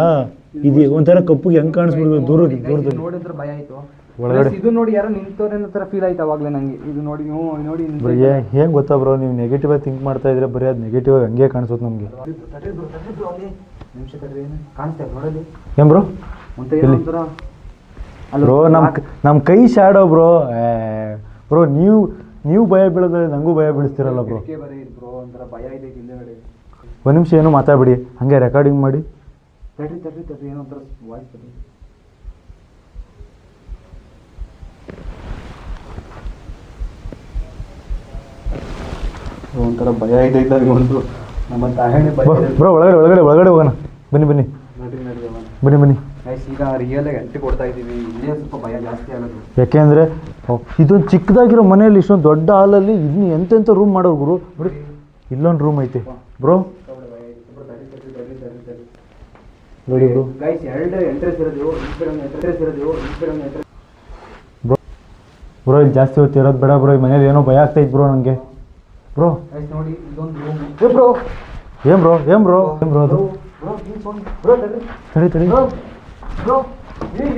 [SPEAKER 1] ಇದು ಒಂಥರ ಕಪ್ಪುಗೆ ಹೆಂಗೆ ಕಾಣಿಸ್ಬಿಡ್ದು ದೂರದಲ್ಲಿ
[SPEAKER 2] ನೋಡಿದ್ರೆ ಭಯ ಆಯ್ತು.
[SPEAKER 1] ಒಳಗಡೆ
[SPEAKER 2] ಇದು ನೋಡಿ ಯಾರೋ ನಿಂತವ್ರೆ ಅನ್ನೋ ಥರ ಫೀಲ್ ಆಯ್ತು ಅವಾಗಲೇ ನಂಗೆ. ಇದು ನೋಡಿ ನೋಡಿ
[SPEAKER 1] ಬ್ರೋ, ಹೆಂಗೆ ಗೊತ್ತಾ ಬ್ರೋ, ನೀವು ನೆಗೆಟಿವ್ ಆಗಿ ಥಿಂಕ್ ಮಾಡ್ತಾ ಇದ್ರೆ ಬರೀ ಅದು ನೆಗೆಟಿವ್ ಆಗಿ ಹಂಗೆ ಕಾಣಿಸುತ್ತೆ ನಮಗೆ.
[SPEAKER 2] ನಿಮಿಷ ತಡ್ರಿ, ಏನು ಕಾಣಿಸ್ತಾ ನೋಡಲಿ
[SPEAKER 1] ಏನು ಬ್ರೋ?
[SPEAKER 2] ಒಂಥರ
[SPEAKER 1] ಬ್ರೋ ನಮ್ಮ ಕೈ ಶಾಡೋ ಬ್ರೋ. ಬ್ರೋ ನೀವು ಭಯ ಬೀಳೋದ್ರೆ ನನಗೂ ಭಯ ಬೀಳಿಸ್ತಿರಲ್ಲ ಬ್ರೋ.
[SPEAKER 2] ಬ್ರೋ ಒಂಥರ ಭಯ ಇದೆ ಹಿಂದೆಗಡೆ.
[SPEAKER 1] ಒಂದು ನಿಮಿಷ ಏನು ಮಾತಾಡ್ಬಿಡಿ, ಹಂಗೆ ರೆಕಾರ್ಡಿಂಗ್ ಮಾಡಿ.
[SPEAKER 2] ತಡ್ರಿ ಏನೋ ಒಂಥರ ವಾಯ್ಸ್ ತಡ್ರಿ. ಒಂಥರ ಭಯ ಇದೆ ಒಂದು ನಮ್ಮ ತಾಯಣೆ ಭಯ.
[SPEAKER 1] ಬ್ರೋ ಒಳಗಡೆ ಹೋಗೋಣ. ಬನ್ನಿ
[SPEAKER 2] ನಡ್ರಿ
[SPEAKER 1] ಬನ್ನಿ.
[SPEAKER 2] ಈಗ ರಿಯಲ್ ಆಗಿ ಎಂಟ್ರಿ ಕೊಡ್ತಾ ಇದ್ದೀವಿ. ಇಲ್ಲೇ ಸ್ವಲ್ಪ ಭಯ ಜಾಸ್ತಿ ಆಗೋದು.
[SPEAKER 1] ಯಾಕೆಂದ್ರೆ ಇದೊಂದು ಚಿಕ್ಕದಾಗಿರೋ ಮನೆಯಲ್ಲಿ ಇಷ್ಟೊಂದು ದೊಡ್ಡ ಹಾಲಲ್ಲಿ ಇನ್ನು ಎಂತೆಂಥ ರೂಮ್ ಮಾಡೋರು ಗುರು. ನೋಡಿ ಇಲ್ಲೊಂದು ರೂಮ್ ಐತೆ ಬ್ರೋ. ನೋಡಿ ಬ್ರೋ,
[SPEAKER 2] ಗೈಸ್ ಎರಡು ಎಂಟ್ರೆನ್ಸ್ ಇರೋದು.
[SPEAKER 1] ಬ್ರೋ ಇಲ್ಲಿ ಜಾಸ್ತಿ ಹೊತ್ತು ಇರೋದು ಬೇಡ ಬ್ರೋ. ಈ ಮನೇಲಿ ಏನೋ ಭಯ ಆಗ್ತಾ ಇತ್ತು ಬ್ರೋ ನನಗೆ. ಬ್ರೋ
[SPEAKER 2] ನೋಡಿ ಇದೊಂದು ರೂಮ್. ಬ್ರೋ
[SPEAKER 1] ಏನ್ ಬ್ರೋ ಅದು? ತಡಿ
[SPEAKER 2] ಬ್ರೋ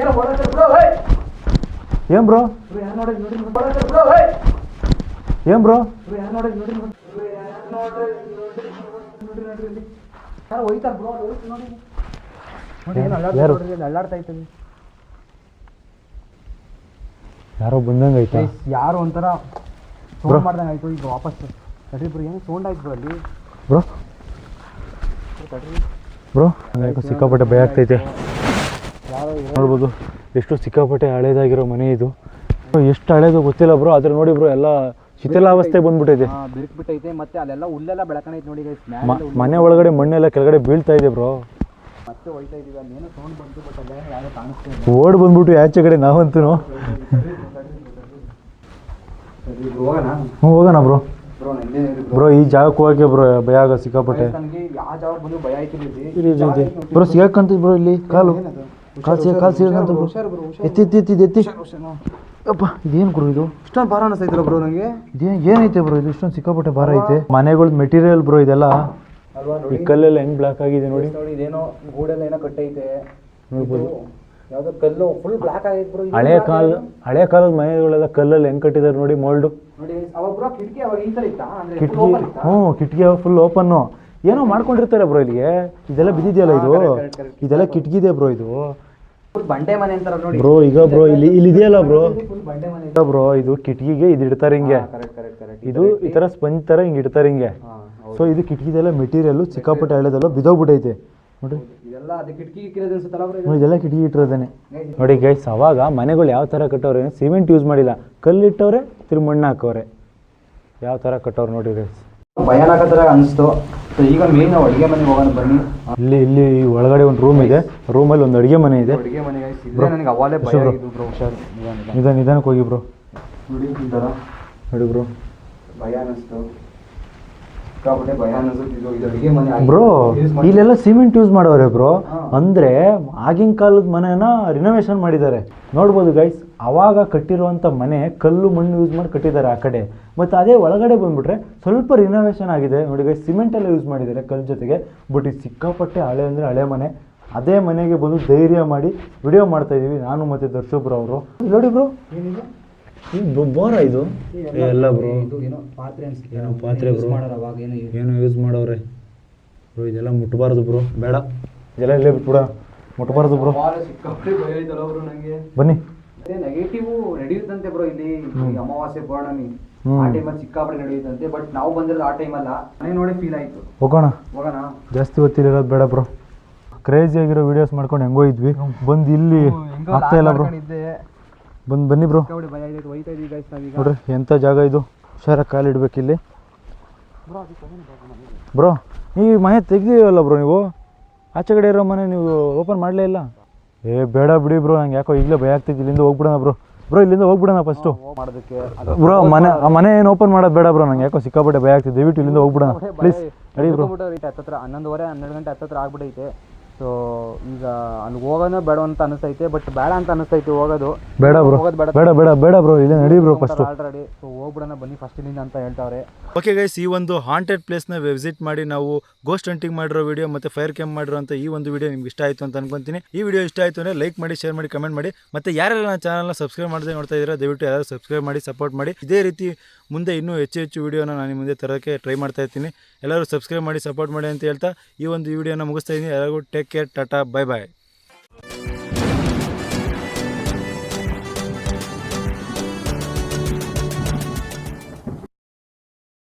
[SPEAKER 2] ಏನೋ ಹೊರಗೆ ಬ್ರೋ.
[SPEAKER 1] ಏನ್ ಬ್ರೋ?
[SPEAKER 2] ಯಾರು ನೋಡಿ ಬ್ರೋ.
[SPEAKER 1] ಏನ್ ಬ್ರೋ?
[SPEAKER 2] ಯಾರು ನೋಡಿ ಯಾರು ಹೋಯ್ತಾರ ಬ್ರೋ. ನೋಡಿ ಅಲ್ಲಾಡ್ತಾ ಇರ್ತದೆ.
[SPEAKER 1] ಯಾರೋ ಬಂದಂಗೆ ಆಯ್ತಾ?
[SPEAKER 2] ಯಾರು ಒಂಥರ ಸೌಂಡ್ ಮಾಡ್ದಂಗೆ ಆಯ್ತು. ಈಗ ವಾಪಸ್ ತಡ್ರಿ ಬ್ರೋ, ಏನು ಸೌಂಡ್ ಆಯ್ತು ಬ್ರೋ ಅಲ್ಲಿ.
[SPEAKER 1] ಬ್ರೋ
[SPEAKER 2] ತಡ್ರಿ
[SPEAKER 1] ಬ್ರೋ, ಯಾಕೋ ಸಿಕ್ಕಾಪಟ್ಟೆ ಭಯ ಆಗ್ತೈತೆ. ನೋಡ್ಬೋದು ಎಷ್ಟು ಸಿಕ್ಕಾಪಟ್ಟೆ ಹಳೇದಾಗಿರೋ ಮನೆ ಇದು. ಎಷ್ಟು ಹಳೇದು ಗೊತ್ತಿಲ್ಲ ಬ್ರೋ. ಆದ್ರೆ ನೋಡಿ ಬ್ರೋ, ಎಲ್ಲ ಶಿಥಿಲಾವಸ್ಥೆ ಬಂದ್ಬಿಟ್ಟೈತೆ.
[SPEAKER 2] ಬಿರುಕ್ಬಿಟ್ಟೈತೆ. ಮತ್ತೆ ಅಲ್ಲೆಲ್ಲ ಹುಲ್ಲೆಲ್ಲ ಬೆಳಕಣೈತೆ ನೋಡಿ.
[SPEAKER 1] ಮನೆ ಒಳಗಡೆ ಮಣ್ಣೆಲ್ಲ ಕೆಳಗಡೆ ಬೀಳ್ತಾ ಇದೆ ಬ್ರೋ.
[SPEAKER 2] ಮತ್ತೆ ಹೋಯ್ತಾ ಇದೀವಿ. ಅಲ್ಲೇನೋ ಸೌಂಡ್ ಬಂತು, ಬಟ್ ಅಲ್ಲೇ ಯಾರೋ ಕಾಣಿಸ್ತಾ
[SPEAKER 1] ಓಡ್ ಬಂದ್ಬಿಟ್ಟು ಆಚೆ ಕಡೆ ನಾವಂತೂ. ಹೋಗೋಣ ಬ್ರೋ. ಬ್ರೋ ಈ ಜಾಗಕ್ಕೆ ಹೋಗಕ್ಕೆ ಬ್ರೋ ಭಯ ಆಗ ಸಿಕ್ಕಾಪಟ್ಟೆ.
[SPEAKER 2] ಯಾವ ಜಾಗ ಬಂದು ಭಯ ಆಯ್ತು
[SPEAKER 1] ಬ್ರೋ. ಸಿಗಾಕಂತ ಬ್ರೋ, ಇಲ್ಲಿ ಕಾಲು ಸಿಗಂತ ಬ್ರೋ. ಎತ್ತಿ ಅಪ್ಪ, ಇದೇನು ಗುರು ಇದು?
[SPEAKER 2] ಇಷ್ಟೊಂದು ಭಾರ ಅನಿಸ್ತೈತಲ್ಲ ಬ್ರೋ ನನಗೆ.
[SPEAKER 1] ಏನೈತೆ ಬ್ರೋ ಇದು? ಇಷ್ಟೊಂದು ಸಿಕ್ಕಾಪಟ್ಟೆ ಭಾರ ಐತೆ. ಮನೆಗಳ ಮೆಟೀರಿಯಲ್ ಬ್ರೋ ಇದೆಲ್ಲ. ಈ ಕಲ್ಲೆಲ್ಲ ಹೆಂಗ್ ಬ್ಲಾಕ್ ಆಗಿದೆ ನೋಡಿ.
[SPEAKER 2] ಇದೇನೋ ಗೂಡೆಲ್ಲ ಏನೋ ಕಟ್ಟೈತೆ ನೋಡ್ಬೋದು. ಯಾವ್ದೋ ಕಲ್ಲು ಫುಲ್ ಬ್ಲಾಕ್ ಆಗೈತೆ ಬ್ರೋ.
[SPEAKER 1] ಹಳೆ ಕಾಲದ ಮನೆಗಳೆಲ್ಲ ಕಲ್ಲಲ್ಲಿ ಹೆಂಗ್ ಕಟ್ಟಿದಾರೆ ನೋಡಿ, ಮೋಲ್ಡು.
[SPEAKER 2] ನೋಡಿ ಅವಾಗ ಬ್ರೋ ಕಿಟಕಿ ಅವಾಗ ಈ ತರ ಇತ್ತಾ? ಅಂದ್ರೆ
[SPEAKER 1] ಕಿಟಕಿ ಫುಲ್ ಓಪನ್. ಏನೋ ಮಾಡ್ಕೊಂಡಿರ್ತಾರೆ ಬ್ರೋ ಇಲ್ಲಿಗೆ. ಇದೆಲ್ಲ ಬಿದ್ದಿದೆಯಲ್ಲ ಇದು, ಇದೆಲ್ಲ ಕಿಟಕಿದೆ ಬ್ರೋ. ಇದು
[SPEAKER 2] ಬಂಡೆ ಮನೆ ಅಂತಾರ ನೋಡಿ
[SPEAKER 1] ಬ್ರೋ. ಈಗ ಬ್ರೋ ಇಲ್ಲಿ ಇದೆಯಲ್ಲ ಬ್ರೋ, ಬ್ರೋ ಇದು ಕಿಟಕಿಗೆ ಇದು ಇಡ್ತಾರೆ ಹಿಂಗೆ. ಇದು ಈ ತರ ಸ್ಪಂಜ್ ತರ ಹಿಂಗೆ ಇಡ್ತಾರೆ ಹಿಂಗೆ. ಸೊ ಇದು ಕಿಟಕಿದೆಲ್ಲ ಮೆಟೀರಿಯಲ್ ಸಿಕ್ಕಾಪಟ್ಟೆ ಹಳೆದೆಲ್ಲ ಬಿದ್ದೋಗ್ಬಿಟ್ಟೈತೆ ನೋಡಿ. ಇದೆಲ್ಲ ಕಿಟಕಿ ಇಟ್ಟಿರೋದೇನೆ ನೋಡಿ ಗೈಸ್. ಅವಾಗ ಮನೆಗಳು ಯಾವ ಥರ ಕಟ್ಟವ್ರೆ, ಸಿಮೆಂಟ್ ಯೂಸ್ ಮಾಡಿಲ್ಲ, ಕಲ್ಲಿಟ್ಟವ್ರೆ, ತಿರುಗಿ ಮಣ್ಣು ಹಾಕವ್ರೆ. ಯಾವ ಥರ ಕಟ್ಟವ್ರು ನೋಡಿ ಗೈಸ್.
[SPEAKER 2] ಭಯಾನಕ ಥರ ಅನಿಸ್ತು. ಈಗ ಮೇನ್ ಅಡುಗೆ ಮನೆಗೆ ಹೋಗೋಣ ಬನ್ನಿ.
[SPEAKER 1] ಇಲ್ಲಿ ಒಳಗಡೆ ಒಂದು ರೂಮ್ ಇದೆ. ರೂಮಲ್ಲಿ ಒಂದು ಅಡುಗೆ ಮನೆ ಇದೆ.
[SPEAKER 2] ಅಡುಗೆ ಮನೆ ನನಗೆ ಅವಾಗಲೇ ಭಯ ಆಗಿದ್ದು ಬ್ರೋ. ಹುಷಾರು,
[SPEAKER 1] ನಿಧಾನಕ್ಕೆ ಹೋಗಿ ಬ್ರೋ.
[SPEAKER 2] ನೋಡಿ ಈ ಥರ
[SPEAKER 1] ನೋಡಿ ಬ್ರೋ,
[SPEAKER 2] ಭಯ ಅನಿಸ್ತು. ಭಯ ಅನಿಸ್ತು. ಇದು ಅಡುಗೆ ಮನೆ
[SPEAKER 1] ಬ್ರೋ. ಇಲ್ಲೆಲ್ಲ ಸಿಮೆಂಟ್ ಯೂಸ್ ಮಾಡವ್ರೆ ಬ್ರೋ. ಅಂದ್ರೆ ಆಗಿನ ಕಾಲದ ಮನೆನ ರಿನೋವೇಷನ್ ಮಾಡಿದ್ದಾರೆ ನೋಡ್ಬೋದು ಗೈಸ್. ಅವಾಗ ಕಟ್ಟಿರುವಂಥ ಮನೆ ಕಲ್ಲು ಮಣ್ಣು ಯೂಸ್ ಮಾಡಿ ಕಟ್ಟಿದ್ದಾರೆ ಆ ಕಡೆ. ಮತ್ತು ಅದೇ ಒಳಗಡೆ ಬಂದ್ಬಿಟ್ರೆ ಸ್ವಲ್ಪ ರಿನೋವೇಷನ್ ಆಗಿದೆ ನೋಡಿ ಗೈಸ್. ಸಿಮೆಂಟ್ ಎಲ್ಲ ಯೂಸ್ ಮಾಡಿದ್ದಾರೆ ಕಲ್ಲು ಜೊತೆಗೆ. ಬಟ್ ಇದು ಸಿಕ್ಕಾಪಟ್ಟೆ ಹಳೆ ಅಂದರೆ ಹಳೆ ಮನೆ. ಅದೇ ಮನೆಗೆ ಬಂದು ಧೈರ್ಯ ಮಾಡಿ ವಿಡಿಯೋ ಮಾಡ್ತಾ ಇದೀವಿ ನಾನು ಮತ್ತು ದರ್ಶಬ್ರು ಅವರು. ನೋಡಿ ಬ್ರೋ, ಬೋರ ಇದು ಎಲ್ಲ ಬ್ರೋ.
[SPEAKER 2] ಏನೋ ಪಾತ್ರೆ ಅನ್ಸುತ್ತೆ.
[SPEAKER 1] ಏನೋ ಪಾತ್ರೆ ಬ್ರೋ, ಏನೋ ಯೂಸ್ ಮಾಡವ್ರೆ ಬ್ರೋ. ಇದೆಲ್ಲ ಮುಟ್ಬಾರ್ದು ಬ್ರೋ, ಬೇಡ. ಇದೆಲ್ಲ ಇಲ್ಲೇ ಬಿಟ್ಬಿಡ, ಮುಟ್ಬಾರ್ದು ಬ್ರೋ. ಬನ್ನಿ.
[SPEAKER 2] ನೆಗೆಟಿವ್ ನಡೆಯುತ್ತಂತೆ ಬ್ರೋ ಇಲ್ಲಿ. ಅಮಾವಾಸ್ಯೆ ಪೌರ್ಣಮಿ ಆ ಟೈಮಲ್ಲಿ ಸಿಕ್ಕಾಪಟ್ಟೆ ನಡೆಯುತ್ತಂತೆ. ಬಟ್ ನಾವು ಬಂದಿರೋದು ಆ ಟೈಮಲ್ಲ. ಮನೆ ನೋಡಿ ಫೀಲ್ ಆಯ್ತು. ಹೋಗೋಣ.
[SPEAKER 1] ಜಾಸ್ತಿ ಹೊತ್ತಿರೋದು ಬೇಡ ಬ್ರೋ. ಕ್ರೇಜಿ ಆಗಿರೋ ವಿಡಿಯೋಸ್ ಮಾಡ್ಕೊಂಡು ಹೆಂಗೋ ಇದ್ವಿ. ಬಂದು ಇಲ್ಲಿ ಆಗ್ತಾ ಇಲ್ಲ ಬ್ರೋ. ಬನ್ನಿ ಬ್ರೋ. ನೋಡ್ರಿ ಎಂಥ ಜಾಗ ಇದು. ಹುಷಾರಾಗಿ ಕಾಲಿಡ್ಬೇಕು ಇಲ್ಲಿ. ಬ್ರೋ ಈ ಮನೆ ತೆಗ್ದಿವಲ್ಲ ಬ್ರೋ ನೀವು, ಆಚೆ ಕಡೆ ಇರೋ ಮನೆ ನೀವು ಓಪನ್ ಮಾಡಲೇ ಇಲ್ಲ. ಬೇಡ ಬಿಡಿ ಬ್ರೋ, ನಂಗೆ ಯಾಕೋ ಈಗಲೇ ಭಯ ಆಗ್ತಿತ್ತು. ಇಲ್ಲಿಂದ ಹೋಗ್ಬಿಡೋಣ ಬ್ರೋ ಇಲ್ಲಿಂದ ಹೋಗ್ಬಿಡೋಣ ಫಸ್ಟು.
[SPEAKER 2] ಮಾಡೋದಕ್ಕೆ
[SPEAKER 1] ಬ್ರೋ ಆ ಮನೆ ಏನು ಓಪನ್ ಮಾಡೋದು ಬೇಡ ಬ್ರೋ, ನಂಗೆ ಯಾಕೋ ಸಿಕ್ಕಾಪಟ್ಟೆ ಭಯ ಆಗ್ತಿದೆ. ದಯವಿಟ್ಟು ಇಲ್ಲಿಂದ ಹೋಗ್ಬಿಡೋಣ ಪ್ಲೀಸ್. ನಡಿ ಬ್ರೋ.
[SPEAKER 2] ಹತ್ತತ್ರ 11:30 ಗಂಟೆ ಹತ್ತತ್ರ ಆಗ್ಬಿಟ್ಟೈತೆ. ಸೊ ಈಗ ಅಲ್ಲಿ ಹೋಗೋಣ ಬೇಡ ಅಂತ ಅನಿಸ್ತೈತೆ, ಬಟ್ ಬೇಡ ಅಂತ ಅನಿಸ್ತೈತೆ ಹೋಗೋದು.
[SPEAKER 1] ಬೇಡ ಬ್ರೋ, ಬೇಡ ಬ್ರೋ, ಇಲ್ಲಿ ನಡಿ ಬ್ರೋ ಫಸ್ಟ್.
[SPEAKER 2] ಆಲ್ರೆಡಿ ಸೊ ಹೋಗ್ಬಿಡೋಣ ಬನ್ನಿ ಫಸ್ಟ್ ಇಲ್ಲಿಂದ ಅಂತ ಹೇಳ್ತಾವ್ರೆ.
[SPEAKER 1] ಓಕೆ ಗೈಸ್, ಈ ಒಂದು ಹಾಂಟೆಡ್ ಪ್ಲೇಸ್ನ ವಿಸಿಟ್ ಮಾಡಿ ನಾವು ಗೋಸ್ಟ್ ಹಂಟಿಂಗ್ ಮಾಡಿರೋ ವಿಡಿಯೋ ಮತ್ತು ಫೈರ್ ಕ್ಯಾಂಪ್ ಮಾಡಿರೋ ಅಂತ ಈ ಒಂದು ವಿಡಿಯೋ ನಿಮ್ಗೆ ಇಷ್ಟ ಆಯಿತು ಅಂತ ಅನ್ಕೊಂತೀನಿ. ಈ ವಿಡಿಯೋ ಇಷ್ಟ ಆಯಿತು ಅಂದರೆ ಲೈಕ್ ಮಾಡಿ, ಶೇರ್ ಮಾಡಿ, ಕಮೆಂಟ್ ಮಾಡಿ. ಮತ್ತು ಯಾರೆಲ್ಲ ನನ್ನ ಚಾನಲ್ನ ಸಬ್ಸ್ಕ್ರೈಬ್ ಮಾಡದೆ ನೋಡ್ತಾ ಇದ್ದೀರಾ ದಯವಿಟ್ಟು ಯಾರು ಸಬ್ಸ್ಕ್ರೈಬ್ ಮಾಡಿ ಸಪೋರ್ಟ್ ಮಾಡಿ. ಇದೇ ರೀತಿ ಮುಂದೆ ಇನ್ನೂ ಹೆಚ್ಚು ವಿಡಿಯೋನ ನಾನು ನಿಮ್ಮ ಮುಂದೆ ತರೋಕ್ಕೆ ಟ್ರೈ ಮಾಡ್ತಾ ಇರ್ತೀನಿ. ಎಲ್ಲರೂ ಸಬ್ಸ್ಕ್ರೈಬ್ ಮಾಡಿ ಸಪೋರ್ಟ್ ಮಾಡಿ ಅಂತ ಹೇಳ್ತಾ ಈ ಒಂದು ವಿಡಿಯೋನ ಮುಗಿಸ್ತಾ ಇದ್ದೀನಿ. ಎಲ್ಲರಿಗೂ ಟೇಕ್ ಕೇರ್, ಟಾಟಾ, ಬೈ ಬಾಯ್.